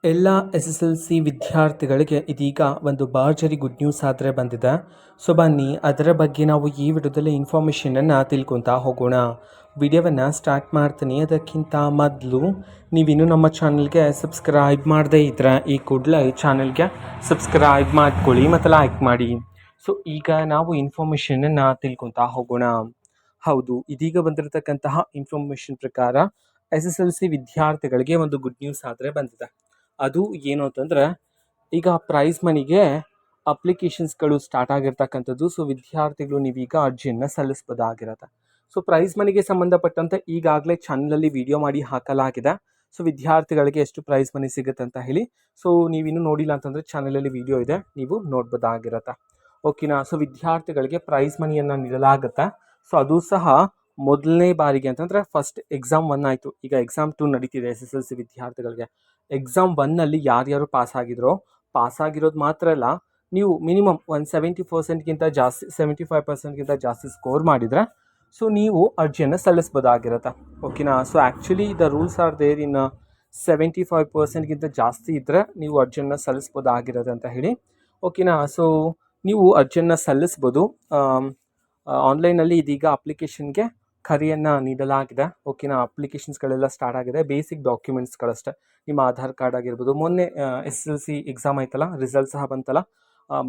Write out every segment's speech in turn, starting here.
ಎಲ್ಲ SSLC ವಿದ್ಯಾರ್ಥಿಗಳಿಗೆ ಇದೀಗ ಒಂದು ಭರ್ಜರಿ ಗುಡ್ ನ್ಯೂಸ್ ಆದರೆ ಬಂದಿದೆ. ಸೊ ಬನ್ನಿ ಅದರ ಬಗ್ಗೆ ನಾವು ಈ ವಿಡಿಯೋದಲ್ಲಿ ಇನ್ಫಾರ್ಮೇಷನನ್ನು ತಿಳ್ಕೊತಾ ಹೋಗೋಣ. ವಿಡಿಯೋವನ್ನು ಸ್ಟಾರ್ಟ್ ಮಾಡ್ತೀನಿ. ಅದಕ್ಕಿಂತ ಮೊದಲು ನೀವಿನ್ನೂ ನಮ್ಮ ಚಾನಲ್ಗೆ ಸಬ್ಸ್ಕ್ರೈಬ್ ಮಾಡದೇ ಇದ್ದರೆ ಈ ಕೂಡಲೇ ಈ ಚಾನಲ್ಗೆ ಸಬ್ಸ್ಕ್ರೈಬ್ ಮಾಡ್ಕೊಳ್ಳಿ ಮತ್ತು ಲೈಕ್ ಮಾಡಿ. ಸೊ ಈಗ ನಾವು ಇನ್ಫಾರ್ಮೇಷನನ್ನು ತಿಳ್ಕೊತಾ ಹೋಗೋಣ. ಹೌದು, ಇದೀಗ ಬಂದಿರತಕ್ಕಂತಹ ಇನ್ಫಾರ್ಮೇಷನ್ ಪ್ರಕಾರ SSLC ವಿದ್ಯಾರ್ಥಿಗಳಿಗೆ ಒಂದು ಗುಡ್ ನ್ಯೂಸ್ ಆದರೆ ಬಂದಿದೆ. ಅದು ಏನು ಅಂತಂದರೆ, ಈಗ ಪ್ರೈಸ್ ಮನಿಗೆ ಅಪ್ಲಿಕೇಶನ್ಸ್ಗಳು ಸ್ಟಾರ್ಟ್ ಆಗಿರ್ತಕ್ಕಂಥದ್ದು. ಸೊ ವಿದ್ಯಾರ್ಥಿಗಳು ನೀವೀಗ ಅರ್ಜಿಯನ್ನು ಸಲ್ಲಿಸ್ಬೋದಾಗಿರುತ್ತೆ. ಸೊ ಪ್ರೈಸ್ ಮನಿಗೆ ಸಂಬಂಧಪಟ್ಟಂತೆ ಈಗಾಗಲೇ ಚಾನಲಲ್ಲಿ ವಿಡಿಯೋ ಮಾಡಿ ಹಾಕಲಾಗಿದೆ. ಸೊ ವಿದ್ಯಾರ್ಥಿಗಳಿಗೆ ಎಷ್ಟು ಪ್ರೈಸ್ ಮನಿ ಸಿಗುತ್ತೆ ಅಂತ ಹೇಳಿ. ಸೊ ನೀವಿನ್ನೂ ನೋಡಿಲ್ಲ ಅಂತಂದರೆ ಚಾನಲಲ್ಲಿ ವಿಡಿಯೋ ಇದೆ, ನೀವು ನೋಡ್ಬೋದಾಗಿರುತ್ತೆ. ಓಕೆನಾ. ಸೊ ವಿದ್ಯಾರ್ಥಿಗಳಿಗೆ ಪ್ರೈಸ್ ಮನಿಯನ್ನು ನೀಡಲಾಗುತ್ತೆ. ಸೊ ಅದು ಸಹ ಮೊದಲನೇ ಬಾರಿಗೆ ಅಂತಂದರೆ ಫಸ್ಟ್ ಎಕ್ಸಾಮ್ 1 ಆಯಿತು, ಈಗ ಎಕ್ಸಾಮ್ 2 ನಡೀತಿದೆ SSLC ವಿದ್ಯಾರ್ಥಿಗಳಿಗೆ. ಎಕ್ಸಾಮ್ 1ನಲ್ಲಿ ಯಾರ್ಯಾರು ಪಾಸ್ ಆಗಿರೋದು ಮಾತ್ರ ಅಲ್ಲ, ನೀವು ಮಿನಿಮಮ್ 170%ಗಿಂತ ಜಾಸ್ತಿ 75%ಗಿಂತ ಜಾಸ್ತಿ ಸ್ಕೋರ್ ಮಾಡಿದರೆ ಸೊ ನೀವು ಅರ್ಜಿಯನ್ನು ಸಲ್ಲಿಸ್ಬೋದಾಗಿರುತ್ತೆ. ಓಕೆನಾ. So actually the rules are there in 75%ಗಿಂತ ಜಾಸ್ತಿ ಇದ್ದರೆ ನೀವು ಅರ್ಜಿಯನ್ನು ಸಲ್ಲಿಸ್ಬೋದಾಗಿರುತ್ತೆ ಅಂತ ಹೇಳಿ. ಓಕೆನಾ. ಸೊ ನೀವು ಅರ್ಜಿಯನ್ನು ಸಲ್ಲಿಸ್ಬೋದು. ಆನ್ಲೈನಲ್ಲಿ ಇದೀಗ ಅಪ್ಲಿಕೇಶನ್ಗೆ ಕರೆಯನ್ನು ನೀಡಲಾಗಿದೆ. ಓಕೆನಾ. ಅಪ್ಲಿಕೇಶನ್ಸ್ಗಳೆಲ್ಲ ಸ್ಟಾರ್ಟ್ ಆಗಿದೆ. ಬೇಸಿಕ್ ಡಾಕ್ಯುಮೆಂಟ್ಸ್ಗಳಷ್ಟೇ, ನಿಮ್ಮ ಆಧಾರ್ ಕಾರ್ಡ್ ಆಗಿರ್ಬೋದು. ಮೊನ್ನೆ SSLC ಎಕ್ಸಾಮ್ ಆಯ್ತಲ್ಲ, ರಿಸಲ್ಟ್ ಸಹ ಬಂತಲ್ಲ,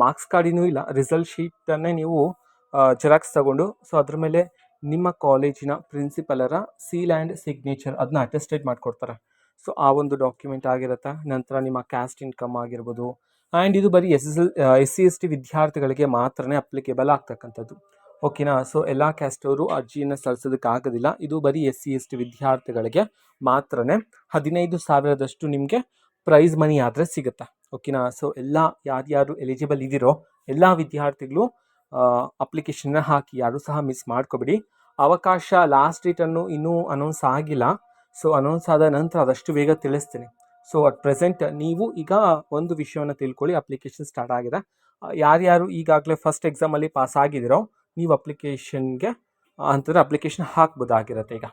ಮಾರ್ಕ್ಸ್ ಕಾರ್ಡಿನೂ ಇಲ್ಲ, ರಿಸಲ್ಟ್ ಶೀಟನ್ನೇ ನೀವು ಜೆರಾಕ್ಸ್ ತಗೊಂಡು ಸೊ ಅದ್ರ ಮೇಲೆ ನಿಮ್ಮ ಕಾಲೇಜಿನ ಪ್ರಿನ್ಸಿಪಲರ ಸೀಲ್ ಆ್ಯಂಡ್ ಸಿಗ್ನೇಚರ್ ಅದನ್ನ ಅಟೆಸ್ಟೇಟ್ ಮಾಡಿಕೊಡ್ತಾರೆ. ಸೊ ಆ ಒಂದು ಡಾಕ್ಯುಮೆಂಟ್ ಆಗಿರುತ್ತೆ. ನಂತರ ನಿಮ್ಮ ಕ್ಯಾಸ್ಟ್ ಇನ್ಕಮ್ ಆಗಿರ್ಬೋದು. ಆ್ಯಂಡ್ ಇದು ಬರೀ SC/ST ವಿದ್ಯಾರ್ಥಿಗಳಿಗೆ ಮಾತ್ರನೇ ಅಪ್ಲಿಕೇಬಲ್ ಆಗ್ತಕ್ಕಂಥದ್ದು. ಓಕೆನಾ. ಸೊ ಎಲ್ಲ ಕ್ಯಾಸ್ಟವರು ಅರ್ಜಿಯನ್ನು ಸಲ್ಲಿಸೋದಕ್ಕಾಗೋದಿಲ್ಲ. ಇದು ಬರೀ SC/ST ವಿದ್ಯಾರ್ಥಿಗಳಿಗೆ ಮಾತ್ರನೇ 15,000ದಷ್ಟು ನಿಮಗೆ ಪ್ರೈಸ್ ಮನಿ ಆದರೆ ಸಿಗುತ್ತೆ. ಓಕೆನಾ. ಸೊ ಎಲ್ಲ ಯಾರ್ಯಾರು ಎಲಿಜಿಬಲ್ ಇದ್ದೀರೋ ಎಲ್ಲ ವಿದ್ಯಾರ್ಥಿಗಳು ಅಪ್ಲಿಕೇಶನ್ನ ಹಾಕಿ, ಯಾರು ಸಹ ಮಿಸ್ ಮಾಡ್ಕೊಬೇಡಿ. ಅವಕಾಶ ಲಾಸ್ಟ್ ಡೇಟನ್ನು ಇನ್ನೂ ಅನೌನ್ಸ್ ಆಗಿಲ್ಲ. ಸೊ ಅನೌನ್ಸ್ ಆದ ನಂತರ ಆದಷ್ಟು ಬೇಗ ತಿಳಿಸ್ತೀನಿ. ಸೊ ಅಟ್ ಪ್ರೆಸೆಂಟ್ ನೀವು ಈಗ ಒಂದು ವಿಷಯವನ್ನು ತಿಳ್ಕೊಳ್ಳಿ, ಅಪ್ಲಿಕೇಶನ್ ಸ್ಟಾರ್ಟ್ ಆಗಿದೆ. ಯಾರ್ಯಾರು ಈಗಾಗಲೇ ಫಸ್ಟ್ ಎಕ್ಸಾಮಲ್ಲಿ ಪಾಸ್ ಆಗಿದ್ದೀರೋ ನೀವು ಅಪ್ಲಿಕೇಶನ್ಗೆ ಅಂತಂದರೆ ಅಪ್ಲಿಕೇಶನ್ ಹಾಕ್ಬೋದಾಗಿರುತ್ತೆ ಈಗ.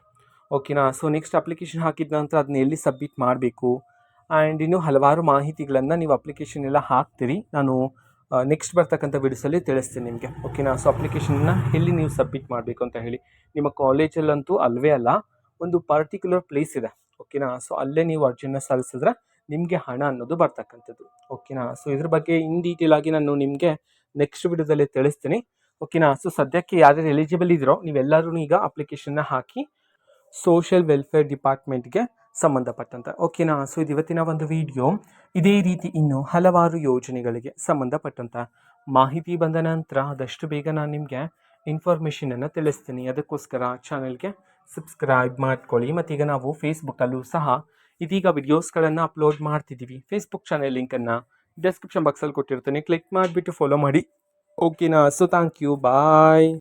ಓಕೆನಾ. ಸೊ ನೆಕ್ಸ್ಟ್ ಅಪ್ಲಿಕೇಶನ್ ಹಾಕಿದ ನಂತರ ಅದನ್ನ ಎಲ್ಲಿ ಸಬ್ಮಿಟ್ ಮಾಡಬೇಕು ಆ್ಯಂಡ್ ಇನ್ನೂ ಹಲವಾರು ಮಾಹಿತಿಗಳನ್ನು ನೀವು ಅಪ್ಲಿಕೇಶನ್ ಎಲ್ಲ ಹಾಕ್ತೀರಿ. ನಾನು ನೆಕ್ಸ್ಟ್ ಬರ್ತಕ್ಕಂಥ ವಿಡಿಯೋಸಲ್ಲಿ ತಿಳಿಸ್ತೀನಿ ನಿಮಗೆ. ಓಕೆನಾ. ಸೊ ಅಪ್ಲಿಕೇಶನ್ನ ಎಲ್ಲಿ ನೀವು ಸಬ್ಮಿಟ್ ಮಾಡಬೇಕು ಅಂತ ಹೇಳಿ, ನಿಮ್ಮ ಕಾಲೇಜಲ್ಲಂತೂ ಅಲ್ವೇ ಅಲ್ಲ, ಒಂದು ಪರ್ಟಿಕ್ಯುಲರ್ ಪ್ಲೇಸ್ ಇದೆ. ಓಕೆನಾ. ಸೊ ಅಲ್ಲೇ ನೀವು ಅರ್ಜಿಯನ್ನು ಸಲ್ಲಿಸಿದ್ರೆ ನಿಮಗೆ ಹಣ ಅನ್ನೋದು ಬರ್ತಕ್ಕಂಥದ್ದು. ಓಕೆನಾ. ಸೊ ಇದ್ರ ಬಗ್ಗೆ ಇನ್ ಡೀಟೇಲ್ ಆಗಿ ನಾನು ನಿಮಗೆ ನೆಕ್ಸ್ಟ್ ವಿಡಿಯೋದಲ್ಲಿ ತಿಳಿಸ್ತೀನಿ. ಓಕೆನಾ. ಸೊ ಸದ್ಯಕ್ಕೆ ಯಾರ್ಯಾರು ಎಲಿಜಿಬಲ್ ಇದ್ದೀರೋ ನೀವೆಲ್ಲರೂ ಈಗ ಅಪ್ಲಿಕೇಶನ್ನ ಹಾಕಿ ಸೋಷಿಯಲ್ ವೆಲ್ಫೇರ್ ಡಿಪಾರ್ಟ್ಮೆಂಟ್ಗೆ ಸಂಬಂಧಪಟ್ಟಂತೆ. ಓಕೆನಾ. ಸೊ ಇದು ಇವತ್ತಿನ ಒಂದು ವಿಡಿಯೋ. ಇದೇ ರೀತಿ ಇನ್ನು ಹಲವಾರು ಯೋಜನೆಗಳಿಗೆ ಸಂಬಂಧಪಟ್ಟಂಥ ಮಾಹಿತಿ ಬಂದ ನಂತರ ಆದಷ್ಟು ಬೇಗ ನಾನು ನಿಮಗೆ ಇನ್ಫಾರ್ಮೇಷನನ್ನು ತಿಳಿಸ್ತೀನಿ. ಅದಕ್ಕೋಸ್ಕರ ಚಾನಲ್ಗೆ ಸಬ್ಸ್ಕ್ರೈಬ್ ಮಾಡ್ಕೊಳ್ಳಿ. ಮತ್ತೀಗ ನಾವು ಫೇಸ್ಬುಕ್ಕಲ್ಲೂ ಸಹ ಇದೀಗ ವಿಡಿಯೋಸ್ಗಳನ್ನು ಅಪ್ಲೋಡ್ ಮಾಡ್ತಿದ್ದೀವಿ. ಫೇಸ್ಬುಕ್ ಚಾನಲ್ ಲಿಂಕನ್ನು ಡಿಸ್ಕ್ರಿಪ್ಷನ್ ಬಾಕ್ಸಲ್ಲಿ ಕೊಟ್ಟಿರ್ತೀನಿ, ಕ್ಲಿಕ್ ಮಾಡಿಬಿಟ್ಟು ಫಾಲೋ ಮಾಡಿ. ಓಕೆನಾ. So thank you, bye.